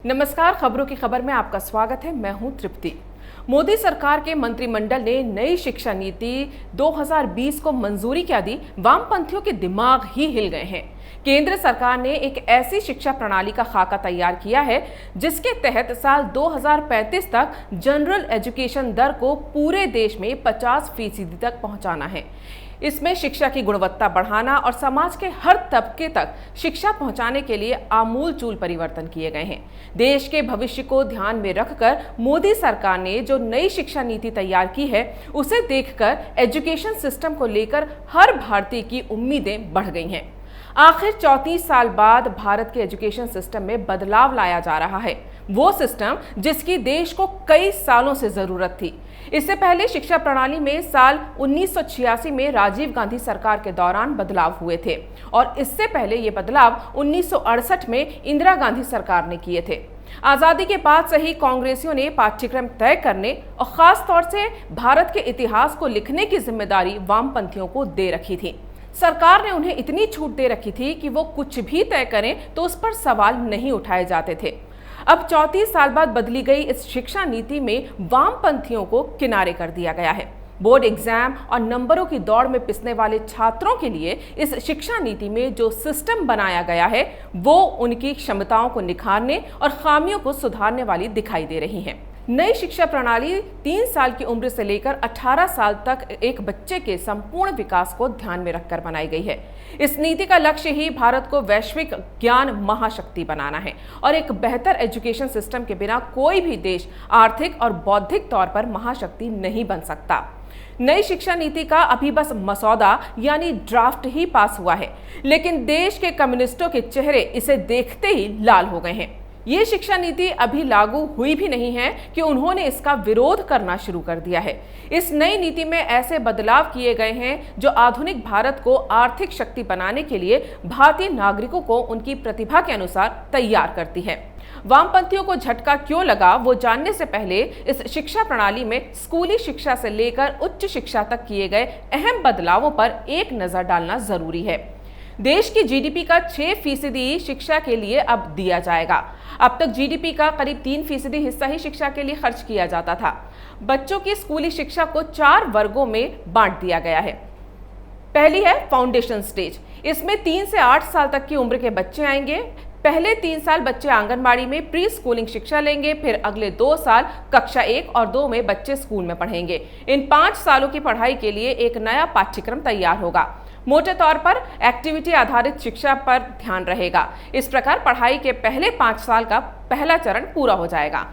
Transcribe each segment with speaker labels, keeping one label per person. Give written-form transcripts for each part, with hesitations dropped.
Speaker 1: नमस्कार, खबरों की खबर में आपका स्वागत है। मैं हूं तृप्ति। मोदी सरकार के मंत्रिमंडल ने नई शिक्षा नीति 2020 को मंजूरी क्या दी, वामपंथियों के दिमाग ही हिल गए हैं। केंद्र सरकार ने एक ऐसी शिक्षा प्रणाली का खाका तैयार किया है जिसके तहत साल 2035 तक जनरल एजुकेशन दर को पूरे देश में 50% तक पहुंचाना है। इसमें शिक्षा की गुणवत्ता बढ़ाना और समाज के हर तबके तक शिक्षा पहुंचाने के लिए आमूलचूल परिवर्तन किए गए हैं। देश के भविष्य को ध्यान में रखकर मोदी सरकार ने जो नई शिक्षा नीति तैयार की है, उसे देखकर एजुकेशन सिस्टम को लेकर हर भारतीय की उम्मीदें बढ़ गई हैं। आखिर 34 साल बाद भारत के एजुकेशन सिस्टम में बदलाव लाया जा रहा है, वो सिस्टम जिसकी देश को कई सालों से जरूरत थी। इससे पहले शिक्षा प्रणाली में साल 1986 में राजीव गांधी सरकार के दौरान बदलाव हुए थे और इससे पहले ये बदलाव 1968 में इंदिरा गांधी सरकार ने किए थे। आजादी के बाद से ही कांग्रेसियों ने पाठ्यक्रम तय करने और खास तौर से भारत के इतिहास को लिखने की जिम्मेदारी वामपंथियों को दे रखी थी। सरकार ने उन्हें इतनी छूट दे रखी थी कि वो कुछ भी तय करें तो उस पर सवाल नहीं उठाए जाते थे। अब 34 साल बाद बदली गई इस शिक्षा नीति में वामपंथियों को किनारे कर दिया गया है। बोर्ड एग्जाम और नंबरों की दौड़ में पिसने वाले छात्रों के लिए इस शिक्षा नीति में जो सिस्टम बनाया गया है, वो उनकी क्षमताओं को निखारने और खामियों को सुधारने वाली दिखाई दे रही है। नई शिक्षा प्रणाली 3 साल की उम्र से लेकर 18 साल तक एक बच्चे के संपूर्ण विकास को ध्यान में रखकर बनाई गई है। इस नीति का लक्ष्य ही भारत को वैश्विक ज्ञान महाशक्ति बनाना है और एक बेहतर एजुकेशन सिस्टम के बिना कोई भी देश आर्थिक और बौद्धिक तौर पर महाशक्ति नहीं बन सकता। नई शिक्षा नीति का अभी बस मसौदा यानी ड्राफ्ट ही पास हुआ है, लेकिन देश के कम्युनिस्टों के चेहरे इसे देखते ही लाल हो गए हैं। ये शिक्षा नीति अभी लागू हुई भी नहीं है कि उन्होंने इसका विरोध करना शुरू कर दिया है। इस नई नीति में ऐसे बदलाव किए गए हैं जो आधुनिक भारत को आर्थिक शक्ति बनाने के लिए भारतीय नागरिकों को उनकी प्रतिभा के अनुसार तैयार करती है। वामपंथियों को झटका क्यों लगा, वो जानने से पहले इस शिक्षा प्रणाली में स्कूली शिक्षा से लेकर उच्च शिक्षा तक किए गए अहम बदलावों पर एक नजर डालना जरूरी है। देश की जीडीपी का 6% शिक्षा के लिए अब दिया जाएगा। अब तक जीडीपी का करीब 3% हिस्सा ही शिक्षा के लिए खर्च किया जाता था। बच्चों की स्कूली शिक्षा को 4 वर्गों में बांट दिया गया है। पहली है फाउंडेशन स्टेज। इसमें 3 से 8 साल तक की उम्र के बच्चे आएंगे। पहले 3 साल बच्चे आंगनबाड़ी में प्री स्कूलिंग शिक्षा लेंगे, फिर अगले 2 साल कक्षा 1 और 2 में बच्चे स्कूल में पढ़ेंगे। इन 5 सालों की पढ़ाई के लिए एक नया पाठ्यक्रम तैयार होगा। मोटे तौर पर एक्टिविटी आधारित शिक्षा पर ध्यान रहेगा। इस प्रकार पढ़ाई के पहले 5 साल का पहला चरण पूरा हो जाएगा।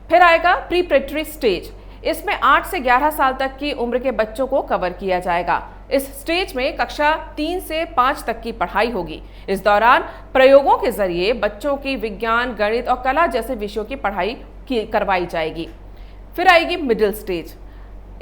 Speaker 1: फिर आएगा प्रीपरेटरी स्टेज। इसमें 8 से 11 साल तक की उम्र के बच्चों को कवर किया जाएगा। इस स्टेज में कक्षा 3 से 5 तक की पढ़ाई होगी। इस दौरान प्रयोगों के जरिए बच्चों की विज्ञान, गणित और कला जैसे विषयों की पढ़ाई करवाई जाएगी। फिर आएगी मिडिल स्टेज।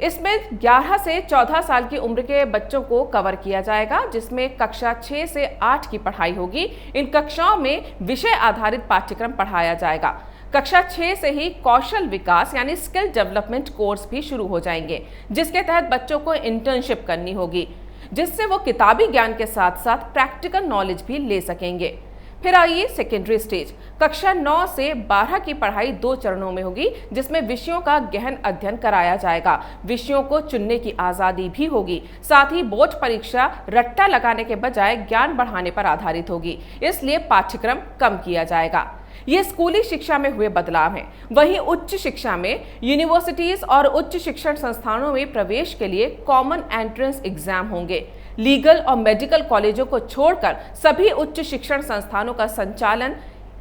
Speaker 1: इसमें 11 से 14 साल की उम्र के बच्चों को कवर किया जाएगा, जिसमें कक्षा 6 से 8 की पढ़ाई होगी। इन कक्षाओं में विषय आधारित पाठ्यक्रम पढ़ाया जाएगा। कक्षा 6 से ही कौशल विकास यानी स्किल डेवलपमेंट कोर्स भी शुरू हो जाएंगे, जिसके तहत बच्चों को इंटर्नशिप करनी होगी, जिससे वो किताबी ज्ञान के साथ साथ प्रैक्टिकल नॉलेज भी ले सकेंगे। फिर आइए सेकेंडरी स्टेज। कक्षा 9 से 12 की पढ़ाई 2 चरणों में होगी, जिसमें विषयों का गहन अध्ययन कराया जाएगा। विषयों को चुनने की आज़ादी भी होगी। साथ ही बोर्ड परीक्षा रट्टा लगाने के बजाय ज्ञान बढ़ाने पर आधारित होगी, इसलिए पाठ्यक्रम कम किया जाएगा। ये स्कूली शिक्षा में हुए बदलाव हैं। वहीं उच्च शिक्षा में यूनिवर्सिटीज और उच्च शिक्षण संस्थानों में प्रवेश के लिए कॉमन एंट्रेंस एग्जाम होंगे। लीगल और मेडिकल कॉलेजों को छोड़कर सभी उच्च शिक्षण संस्थानों का संचालन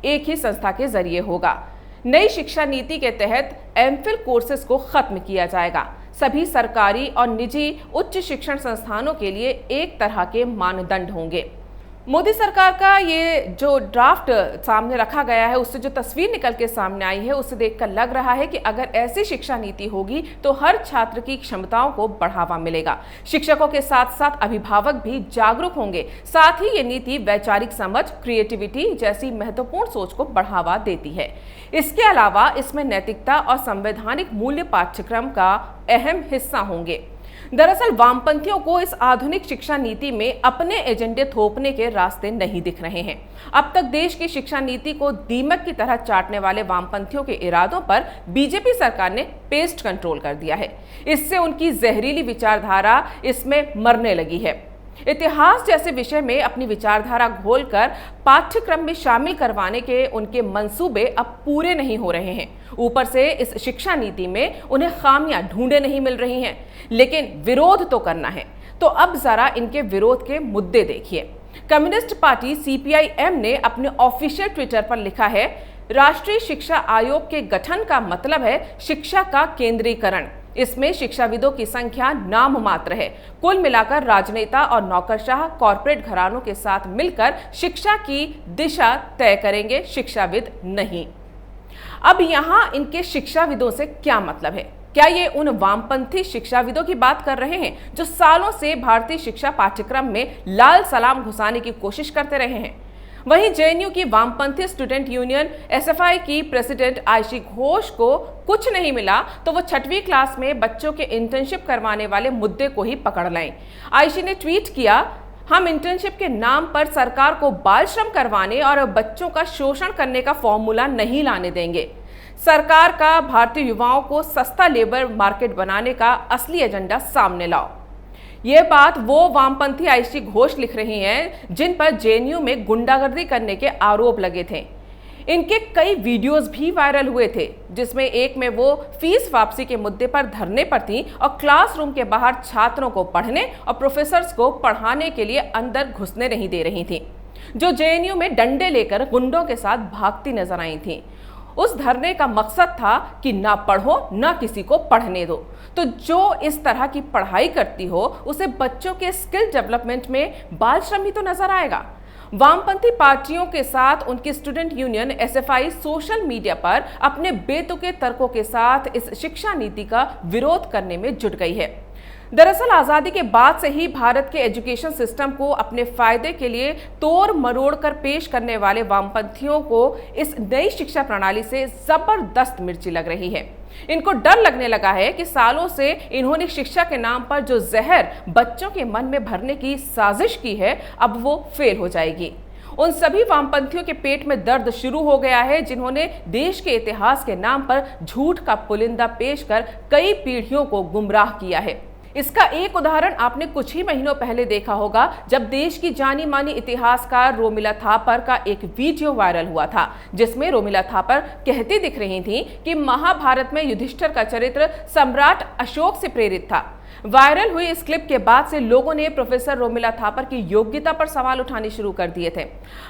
Speaker 1: एक ही संस्था के जरिए होगा। नई शिक्षा नीति के तहत एमफिल कोर्सेज को खत्म किया जाएगा। सभी सरकारी और निजी उच्च शिक्षण संस्थानों के लिए एक तरह के मानदंड होंगे। मोदी सरकार का ये जो ड्राफ्ट सामने रखा गया है, उससे जो तस्वीर निकल के सामने आई है, उससे देखकर लग रहा है कि अगर ऐसी शिक्षा नीति होगी तो हर छात्र की क्षमताओं को बढ़ावा मिलेगा। शिक्षकों के साथ साथ अभिभावक भी जागरूक होंगे। साथ ही ये नीति वैचारिक समझ, क्रिएटिविटी जैसी महत्वपूर्ण सोच को बढ़ावा देती है। इसके अलावा इसमें नैतिकता और संवैधानिक मूल्य पाठ्यक्रम का अहम हिस्सा होंगे। दरअसल वामपंथियों को इस आधुनिक शिक्षा नीति में अपने एजेंडे थोपने के रास्ते नहीं दिख रहे हैं। अब तक देश की शिक्षा नीति को दीमक की तरह चाटने वाले वामपंथियों के इरादों पर बीजेपी सरकार ने पेस्ट कंट्रोल कर दिया है। इससे उनकी जहरीली विचारधारा इसमें मरने लगी है। इतिहास जैसे विषय में अपनी विचारधारा घोलकर पाठ्यक्रम में शामिल करवाने के उनके मंसूबे अब पूरे नहीं हो रहे हैं। ऊपर से इस शिक्षा नीति में उन्हें खामियां ढूंढे नहीं मिल रही हैं, लेकिन विरोध तो करना है। तो अब जरा इनके विरोध के मुद्दे देखिए। कम्युनिस्ट पार्टी सीपीआई-एम ने अपने ऑफिशियल ट्विटर पर लिखा है, राष्ट्रीय शिक्षा आयोग के गठन का मतलब है शिक्षा का केंद्रीकरण। इसमें शिक्षाविदों की संख्या नाम मात्र है। कुल मिलाकर राजनेता और नौकरशाह कॉरपोरेट घरानों के साथ मिलकर शिक्षा की दिशा तय करेंगे, शिक्षाविद नहीं। अब यहां इनके शिक्षाविदों से क्या मतलब है? क्या ये उन वामपंथी शिक्षाविदों की बात कर रहे हैं जो सालों से भारतीय शिक्षा पाठ्यक्रम में लाल सलाम घुसाने की कोशिश करते रहे हैं? वहीं जेएनयू की वामपंथी स्टूडेंट यूनियन एसएफआई की प्रेसिडेंट आयशी घोष को कुछ नहीं मिला तो वो 6वीं क्लास में बच्चों के इंटर्नशिप करवाने वाले मुद्दे को ही पकड़ लाएं। आयशी ने ट्वीट किया, हम इंटर्नशिप के नाम पर सरकार को बाल श्रम करवाने और बच्चों का शोषण करने का फॉर्मूला नहीं लाने देंगे। सरकार का भारतीय युवाओं को सस्ता लेबर मार्केट बनाने का असली एजेंडा सामने लाओ। ये बात वो वामपंथी आयशी घोष लिख रही हैं जिन पर जेएनयू में गुंडागर्दी करने के आरोप लगे थे। इनके कई वीडियोस भी वायरल हुए थे, जिसमें एक में वो फीस वापसी के मुद्दे पर धरने पर थी और क्लासरूम के बाहर छात्रों को पढ़ने और प्रोफेसर्स को पढ़ाने के लिए अंदर घुसने नहीं दे रही थी, जो जेएनयू में डंडे लेकर गुंडों के साथ भागती नजर आई थी। उस धरने का मकसद था कि ना पढ़ो ना किसी को पढ़ने दो। तो जो इस तरह की पढ़ाई करती हो उसे बच्चों के स्किल डेवलपमेंट में बाल श्रम ही तो नजर आएगा। वामपंथी पार्टियों के साथ उनकी student union SFI social media पर अपने बेतुके तर्कों के साथ इस शिक्षा नीति का विरोध करने में जुट गई है। दरअसल आज़ादी के बाद से ही भारत के एजुकेशन सिस्टम को अपने फायदे के लिए तोड़ मरोड़ कर पेश करने वाले वामपंथियों को इस नई शिक्षा प्रणाली से जबरदस्त मिर्ची लग रही है। इनको डर लगने लगा है कि सालों से इन्होंने शिक्षा के नाम पर जो जहर बच्चों के मन में भरने की साजिश की है, अब वो फेल हो जाएगी। उन सभी वामपंथियों के पेट में दर्द शुरू हो गया है जिन्होंने देश के इतिहास के नाम पर झूठ का पुलिंदा पेश कर कई पीढ़ियों को गुमराह किया है। इसका एक उदाहरण आपने कुछ ही महीनों पहले देखा होगा, जब देश की जानी मानी इतिहासकार रोमिला थापर का एक वीडियो वायरल हुआ था, जिसमें रोमिला थापर कहती दिख रही थी कि महाभारत में युधिष्ठिर का चरित्र सम्राट अशोक से प्रेरित था। वायरल हुई इस क्लिप के बाद से लोगों ने प्रोफेसर रोमिला थापर की योग्यता पर सवाल उठाने शुरू कर दिए थे।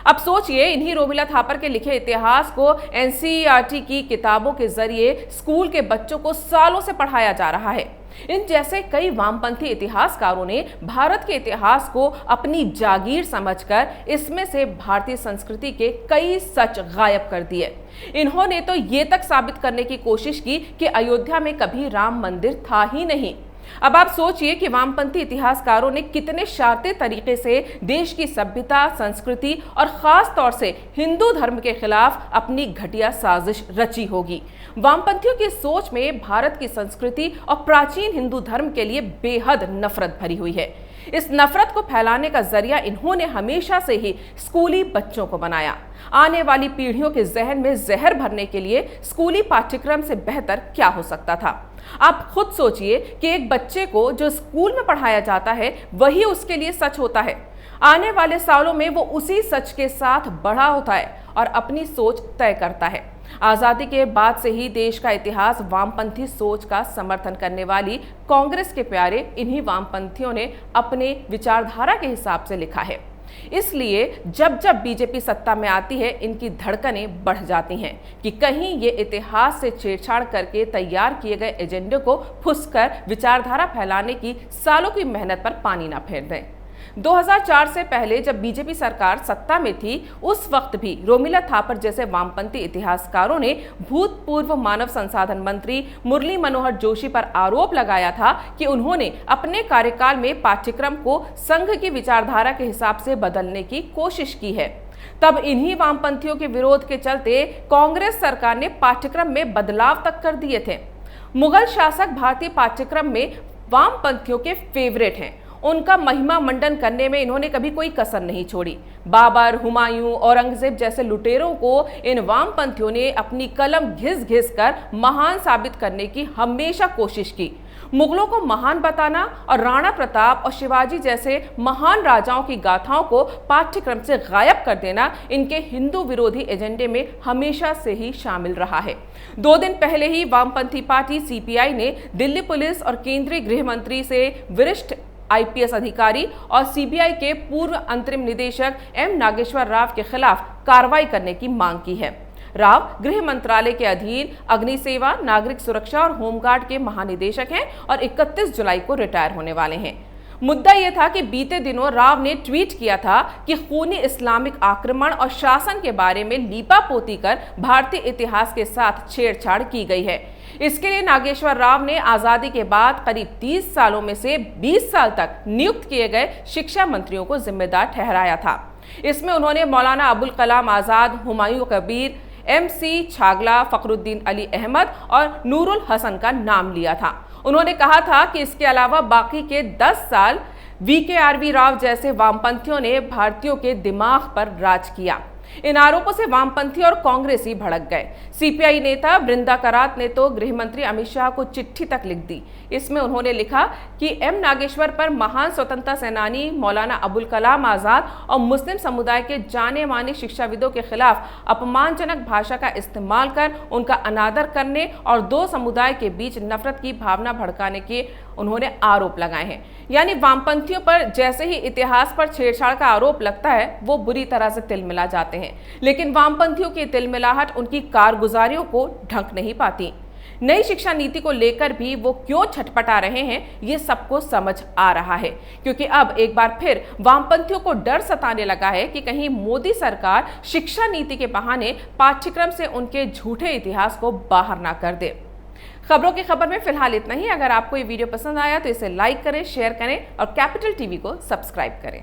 Speaker 1: अब सोचिए, इन्हीं रोमिला थापर के लिखे इतिहास को एनसीईआरटी की किताबों के जरिए स्कूल के बच्चों को सालों से पढ़ाया जा रहा है। इन जैसे कई वामपंथी इतिहासकारों ने भारत के इतिहास को अपनी जागीर समझकर इसमें से भारतीय संस्कृति के कई सच गायब कर दिए। इन्होंने तो ये तक साबित करने की कोशिश की कि अयोध्या में कभी राम मंदिर था ही नहीं। अब आप सोचिए कि वामपंथी इतिहासकारों ने कितने शातिर तरीके से देश की सभ्यता, संस्कृति और खास तौर से हिंदू धर्म के खिलाफ अपनी घटिया साजिश रची होगी। वामपंथियों की सोच में भारत की संस्कृति और प्राचीन हिंदू धर्म के लिए बेहद नफरत भरी हुई है। इस नफरत को फैलाने का जरिया इन्होंने हमेशा से ही स्कूली बच्चों को बनाया। आने वाली पीढ़ियों के जहन में जहर भरने के लिए स्कूली पाठ्यक्रम से बेहतर क्या हो सकता था? आप खुद सोचिए कि एक बच्चे को जो स्कूल में पढ़ाया जाता है वही उसके लिए सच होता है। आने वाले सालों में वो उसी सच के साथ बड़ा होता है और अपनी सोच तय करता है। आज़ादी के बाद से ही देश का इतिहास वामपंथी सोच का समर्थन करने वाली कांग्रेस के प्यारे इन्हीं वामपंथियों ने अपने विचारधारा के हिसाब से लिखा है। इसलिए जब जब बीजेपी सत्ता में आती है, इनकी धड़कनें बढ़ जाती हैं कि कहीं ये इतिहास से छेड़छाड़ करके तैयार किए गए एजेंडे को फुसकर विचारधारा फैलाने की सालों की मेहनत पर पानी ना फेर दें। 2004 से पहले जब बीजेपी सरकार सत्ता में थी, उस वक्त भी रोमिला थापर जैसे वामपंथी इतिहासकारों ने भूतपूर्व मानव संसाधन मंत्री मुरली मनोहर जोशी पर आरोप लगाया था कि उन्होंने अपने कार्यकाल में पाठ्यक्रम को संघ की विचारधारा के हिसाब से बदलने की कोशिश की है। तब इन्हीं वामपंथियों के विरोध के चलते कांग्रेस सरकार ने पाठ्यक्रम में बदलाव तक कर दिए थे। मुगल शासक भारतीय पाठ्यक्रम में वामपंथियों के फेवरेट हैं। उनका महिमा मंडन करने में इन्होंने कभी कोई कसर नहीं छोड़ी। बाबर, हुमायूं, औरंगजेब जैसे लुटेरों को इन वामपंथियों ने अपनी कलम घिस घिस कर महान साबित करने की हमेशा कोशिश की। मुगलों को महान बताना और राणा प्रताप और शिवाजी जैसे महान राजाओं की गाथाओं को पाठ्यक्रम से गायब कर देना इनके हिंदू विरोधी एजेंडे में हमेशा से ही शामिल रहा है। 2 दिन पहले ही वामपंथी पार्टी सीपीआई ने दिल्ली पुलिस और केंद्रीय गृह मंत्री से वरिष्ठ आईपीएस अधिकारी और सीबीआई के पूर्व अंतरिम निदेशक एम नागेश्वर राव के खिलाफ कार्रवाई करने की मांग की है। राव गृह मंत्रालय के अधीन अग्नि सेवा, नागरिक सुरक्षा और होमगार्ड के महानिदेशक हैं और 31 जुलाई को रिटायर होने वाले हैं। मुद्दा यह था कि बीते दिनों राव ने ट्वीट किया था कि खूनी इस्लामिक आक्रमण और शासन के बारे में लीपापोती कर भारतीय इतिहास के साथ छेड़छाड़ की गई है। इसके लिए नागेश्वर राव ने आजादी के बाद करीब 30 सालों में से 20 साल तक नियुक्त किए गए शिक्षा मंत्रियों को जिम्मेदार ठहराया था। इसमें उन्होंने मौलाना अबुल कलाम आजाद, हुमायूं कबीर, MC छागला, फखरुद्दीन अली अहमद और नूरुल हसन का नाम लिया था। उन्होंने कहा था कि इसके अलावा बाकी के 10 साल VKRV राव जैसे वामपंथियों ने भारतीयों के दिमाग पर राज किया। इन आरोपों से वामपंथी और कांग्रेसी भड़क गए। सीपीआई नेता बृंदा करात ने तो गृह मंत्री अमित शाह को चिट्ठी तक लिख दी। इसमें उन्होंने लिखा कि एम नागेश्वर पर महान स्वतंत्रता सेनानी मौलाना अबुल कलाम आजाद और मुस्लिम समुदाय के जाने माने शिक्षाविदों के खिलाफ अपमानजनक भाषा का इस्तेमाल कर उनका अनादर करने और 2 समुदाय के बीच नफरत की भावना भड़काने के उन्होंने आरोप लगाए हैं। यानी वामपंथियों पर जैसे ही इतिहास पर छेड़छाड़ का आरोप लगता है वो बुरी तरह से तिलमिला जाते हैं, लेकिन वामपंथियों की तिलमिलाहट उनकी कारगुजारियों को ढक नहीं पाती। नई शिक्षा नीति को लेकर भी वो क्यों छटपटा रहे हैं ये सबको समझ आ रहा है, क्योंकि अब एक बार फिर वामपंथियों को डर सताने लगा है कि कहीं मोदी सरकार शिक्षा नीति के बहाने पाठ्यक्रम से उनके झूठे इतिहास को बाहर ना कर दे। खबरों की खबर में फिलहाल इतना ही। अगर आपको ये वीडियो पसंद आया तो इसे लाइक करें, शेयर करें और कैपिटल टीवी को सब्सक्राइब करें।